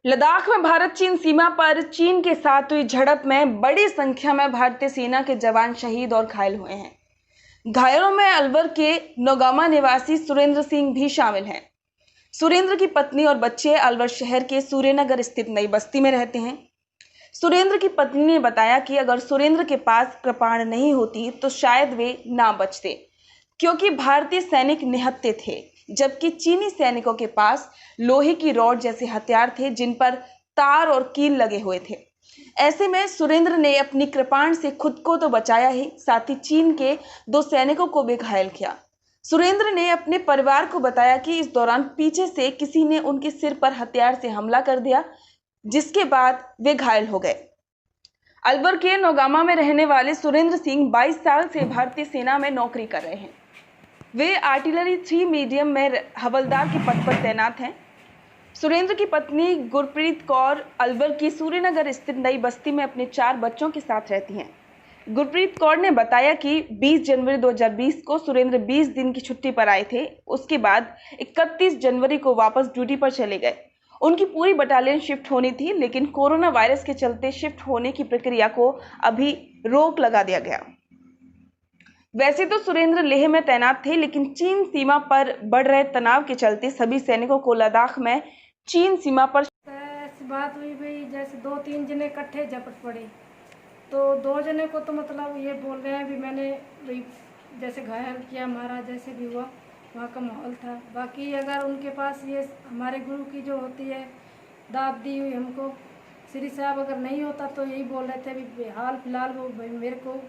लद्दाख में भारत चीन सीमा पर चीन के साथ हुई झड़प में बड़ी संख्या में भारतीय सेना के जवान शहीद और घायल हुए हैं। घायलों में अलवर के नौगामा निवासी सुरेंद्र सिंह भी शामिल हैं। सुरेंद्र की पत्नी और बच्चे अलवर शहर के सूर्यनगर स्थित नई बस्ती में रहते हैं। सुरेंद्र की पत्नी ने बताया कि अगर सुरेंद्र के पास कृपाण नहीं होती तो शायद वे ना बचते, क्योंकि भारतीय सैनिक निहत्थे थे, जबकि चीनी सैनिकों के पास लोहे की रॉड जैसे हथियार थे जिन पर तार और कील लगे हुए थे। ऐसे में सुरेंद्र ने अपनी कृपाण से खुद को तो बचाया ही, साथ ही चीन के 2 सैनिकों को भी घायल किया। सुरेंद्र ने अपने परिवार को बताया कि इस दौरान पीछे से किसी ने उनके सिर पर हथियार से हमला कर दिया, जिसके बाद वे घायल हो गए। अलवर के नौगामा में रहने वाले सुरेंद्र सिंह 22 साल से भारतीय सेना में नौकरी कर रहे हैं। वे आर्टिलरी 3 मीडियम में हवलदार के पद पर तैनात हैं। सुरेंद्र की पत्नी गुरप्रीत कौर अलवर की सूर्यनगर स्थित नई बस्ती में अपने 4 बच्चों के साथ रहती हैं। गुरप्रीत कौर ने बताया कि 20 जनवरी 2020 को सुरेंद्र 20 दिन की छुट्टी पर आए थे। उसके बाद 31 जनवरी को वापस ड्यूटी पर चले गए। उनकी पूरी बटालियन शिफ्ट होनी थी, लेकिन कोरोना वायरस के चलते शिफ्ट होने की प्रक्रिया को अभी रोक लगा दिया गया। वैसे तो सुरेंद्र लेह में तैनात थे, लेकिन चीन सीमा पर बढ़ रहे तनाव के चलते सभी सैनिकों को लद्दाख में चीन सीमा पर ऐसी बात हुई भाई, जैसे 2-3 जने इकट्ठे झपट पड़े, तो 2 जने को तो मतलब ये बोल रहे हैं भी मैंने जैसे घायल किया, मारा, जैसे भी हुआ वहाँ का माहौल था। बाकी अगर उनके पास ये हमारे गुरु की जो होती है दाद दी हुई हमको, श्री साहब अगर नहीं होता तो यही बोल रहे थे भी हाल फिलहाल वो मेरे को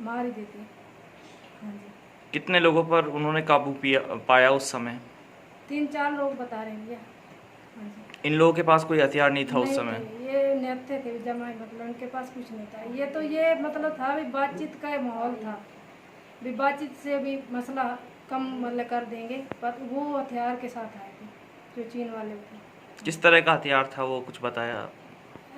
मार ही देते। हाँ जी। कितने लोगों पर उन्होंने काबू पाया उस समय? 3-4 लोग बता रहे हैं। हाँ जी। इन लोगों के पास कोई हथियार नहीं था उस समय? ये निहत्थे थे जमा, मतलब उनके पास कुछ नहीं था। ये तो ये मतलब था भी बातचीत का माहौल था, भी बातचीत से भी मसला कम मतलब कर देंगे, पर वो हथियार के साथ आए थे जो चीन वाले थे। किस तरह का हथियार था वो कुछ बताया?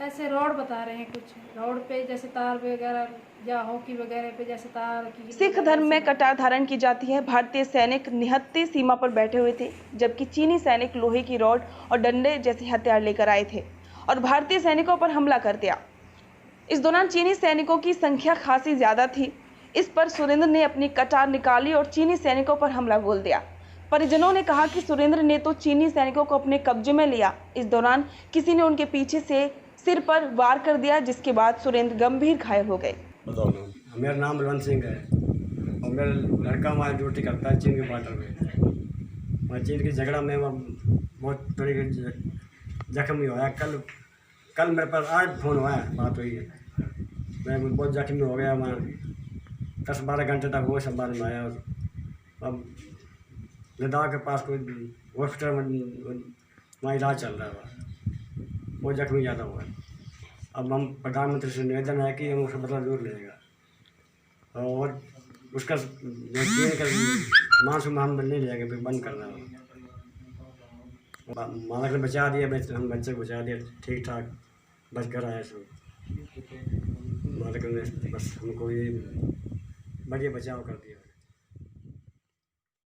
ऐसे रॉड बता रहे हैं, कुछ रॉड पे जैसे तार वगैरह या हॉकी वगैरह पे जैसे तार की। सिख धर्म में कटार धारण की जाती है। भारतीय सैनिक निहत्थे सीमा पर बैठे हुए थे, जबकि चीनी सैनिक लोहे की रॉड और डंडे जैसे हथियार लेकर आए थे और भारतीय सैनिकों पर हमला कर दिया। इस दौरान चीनी सैनिकों की संख्या खासी ज्यादा थी। इस पर सुरेंद्र ने अपनी कटार निकाली और चीनी सैनिकों पर हमला बोल दिया। परिजनों ने कहा कि सुरेंद्र ने तो चीनी सैनिकों को अपने कब्जे में लिया। इस दौरान किसी ने उनके पीछे से सिर पर वार कर दिया, जिसके बाद सुरेंद्र गंभीर घायल हो गए। मेरा नाम बलवंत सिंह है और मेरा लड़का हमारी ड्यूटी करता है चीन के बॉर्डर में। मैं चीन के झगड़ा में बहुत थोड़ी जख्मी हुआ। कल मेरे पास 8 फोन हुआ है, बात हुई है। मैं बहुत जख्मी हो गया। मैं 10-12 घंटे तक वो संभाल में आया। अब लद्दाख के पास कोई हॉस्पिटल में वहाँ इलाज चल रहा है, वो जख्मी ज़्यादा हुआ है। अब हम प्रधानमंत्री से निवेदन है कि हम उसका बदला जरूर लेगा और उसका मांस हम नहीं लेंगे, फिर बंद करना है। मालक ने बचा दिया, हम बच्चे को बचा दिया, ठीक ठाक बच कर आए सब। मालक ने बस हमको ये बढ़िया बचाव कर दिया।